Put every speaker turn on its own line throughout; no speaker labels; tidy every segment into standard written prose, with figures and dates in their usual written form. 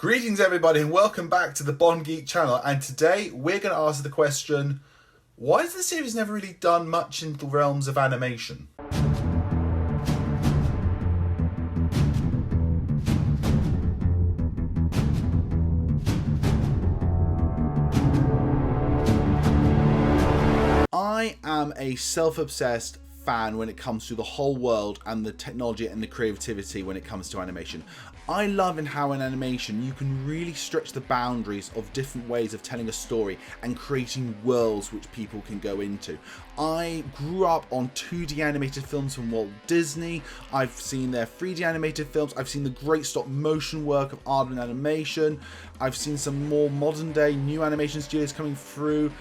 Greetings everybody and welcome back to the Bond Geek channel, and today we're going to answer the question, why has the series never really done much in the realms of animation? I am a self-obsessed fan when it comes to the whole world and the technology and the creativity when it comes to animation. I love in how in animation you can really stretch the boundaries of different ways of telling a story and creating worlds which people can go into. I grew up on 2D animated films from Walt Disney. I've seen their 3D animated films. I've seen the great stop motion work of art and animation. I've seen some more modern day new animation studios coming through,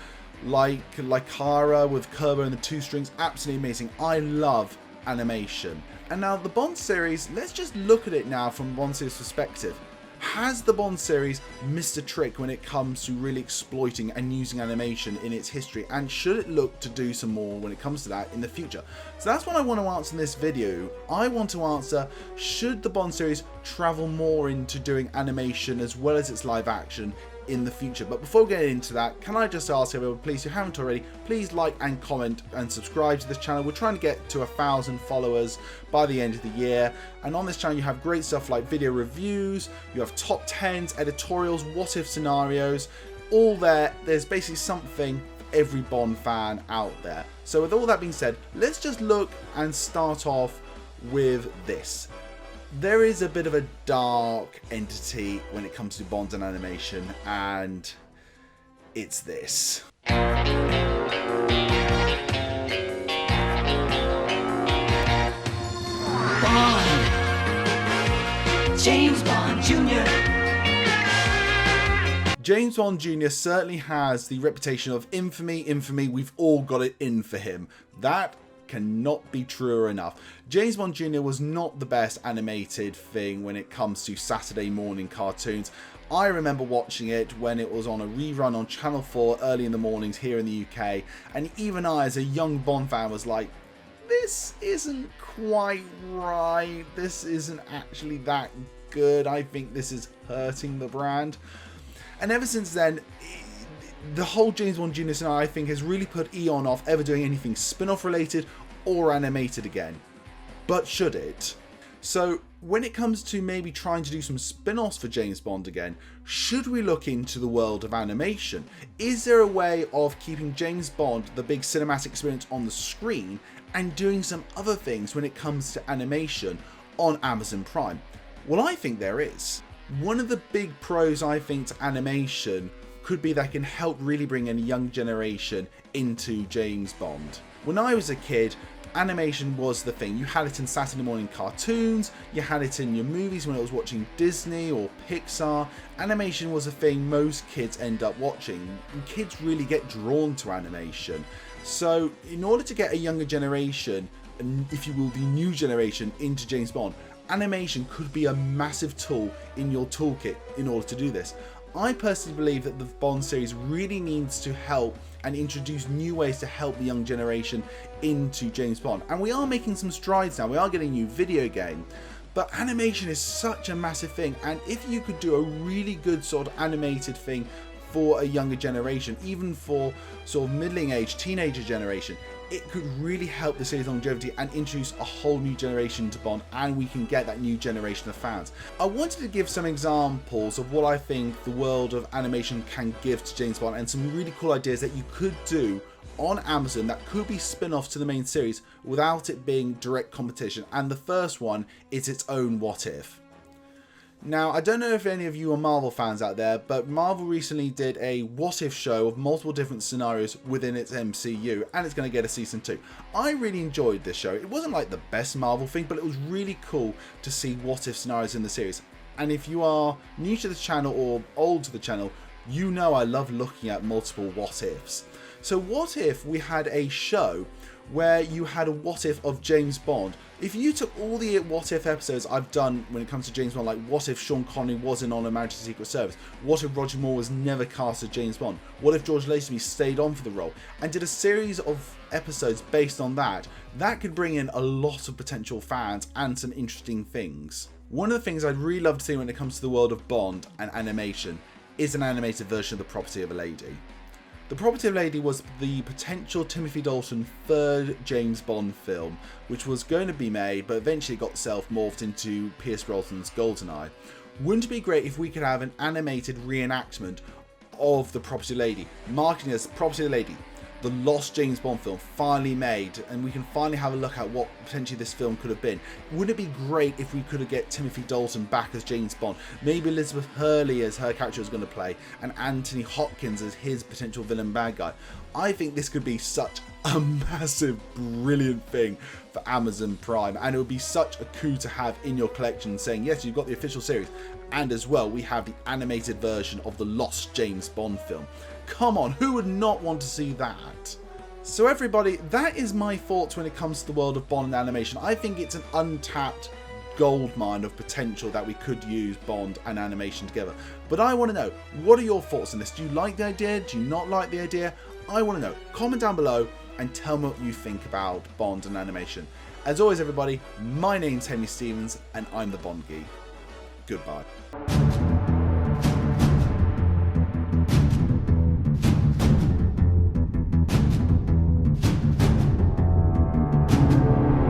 like Kara with Kerbo and the Two Strings. Absolutely amazing. I love animation. And now the Bond series, let's just look at it now from Bond series perspective. Has the Bond series missed a trick when it comes to really exploiting and using animation in its history, and should it look to do some more when it comes to that in the future? So that's what I want to answer in this video. I want to answer, should the Bond series travel more into doing animation as well as its live action in the future? But before we get into that, can I just ask everyone, please, who haven't already, please like and comment and subscribe to this channel. We're trying to get to 1,000 followers by the end of the year, and on this channel you have great stuff like video reviews, you have top 10s, editorials, what if scenarios, all there. There's basically something for every Bond fan out there. So with all that being said, let's just look and start off with this. There is a bit of a dark entity when it comes to Bond and animation, and it's this.
Bond. James Bond Jr.
James Bond Jr. certainly has the reputation of infamy, we've all got it in for him. That cannot be truer enough. James Bond Jr. was not the best animated thing when it comes to Saturday morning cartoons. I remember watching it when it was on a rerun on Channel 4 early in the mornings here in the UK, and even I as a young Bond fan was like, this isn't quite right, this isn't actually that good, I think this is hurting the brand. And ever since then, the whole James Bond Jr. scenario, I think, has really put Eon off ever doing anything spin-off related or animated again. But should it? So when it comes to maybe trying to do some spin-offs for James Bond again, should we look into the world of animation? Is there a way of keeping James Bond, the big cinematic experience on the screen, and doing some other things when it comes to animation on Amazon Prime? Well, I think there is. One of the big pros, I think, to animation could be that can help really bring in a young generation into James Bond. When I was a kid, animation was the thing. You had it in Saturday morning cartoons, you had it in your movies when I was watching Disney or Pixar. Animation was a thing most kids end up watching, and kids really get drawn to animation. So in order to get a younger generation, and if you will, the new generation, into James Bond, animation could be a massive tool in your toolkit in order to do this. I personally believe that the Bond series really needs to help and introduce new ways to help the young generation into James Bond. And we are making some strides now. We are getting a new video game. But animation is such a massive thing. And if you could do a really good sort of animated thing for a younger generation, even for sort of middling age, teenager generation, it could really help the series longevity and introduce a whole new generation to Bond, and we can get that new generation of fans. I wanted to give some examples of what I think the world of animation can give to James Bond, and some really cool ideas that you could do on Amazon that could be spin-offs to the main series without it being direct competition. And the first one is its own what if. Now, I don't know if any of you are Marvel fans out there, but Marvel recently did a what if show of multiple different scenarios within its MCU, and it's going to get a season 2. I really enjoyed this show. It wasn't like the best Marvel thing, but it was really cool to see what if scenarios in the series. And if you are new to the channel or old to the channel, you know I love looking at multiple what ifs. So what if we had a show where you had a what if of James Bond? If you took all the what if episodes I've done when it comes to James Bond, like what if Sean Connery wasn't on American Secret Service, what if Roger Moore was never cast as James Bond, what if George Lazenby stayed on for the role, and did a series of episodes based on that, that could bring in a lot of potential fans and some interesting things. One of the things I'd really love to see when it comes to the world of Bond and animation is an animated version of The Property of a Lady. The Property of a Lady was the potential Timothy Dalton third James Bond film, which was going to be made, but eventually got self-morphed into Pierce Brosnan's Goldeneye. Wouldn't it be great if we could have an animated reenactment of The Property of a Lady, marketing as Property of a Lady, the lost James Bond film, finally made, and we can finally have a look at what potentially this film could have been? Wouldn't it be great if we could have get Timothy Dalton back as James Bond, maybe Elizabeth Hurley as her character was going to play, and Anthony Hopkins as his potential villain bad guy? I think this could be such a massive, brilliant thing for Amazon Prime, and it would be such a coup to have in your collection, saying yes, you've got the official series, and as well we have the animated version of the lost James Bond film. Come on, who would not want to see that? So everybody, that is my thoughts when it comes to the world of Bond and animation. I think it's an untapped goldmine of potential that we could use Bond and animation together. But I want to know, what are your thoughts on this? Do you like the idea? Do you not like the idea? I want to know. Comment down below and tell me what you think about Bond and animation. As always everybody, my name's Henry Stevens and I'm the Bond Geek. Goodbye.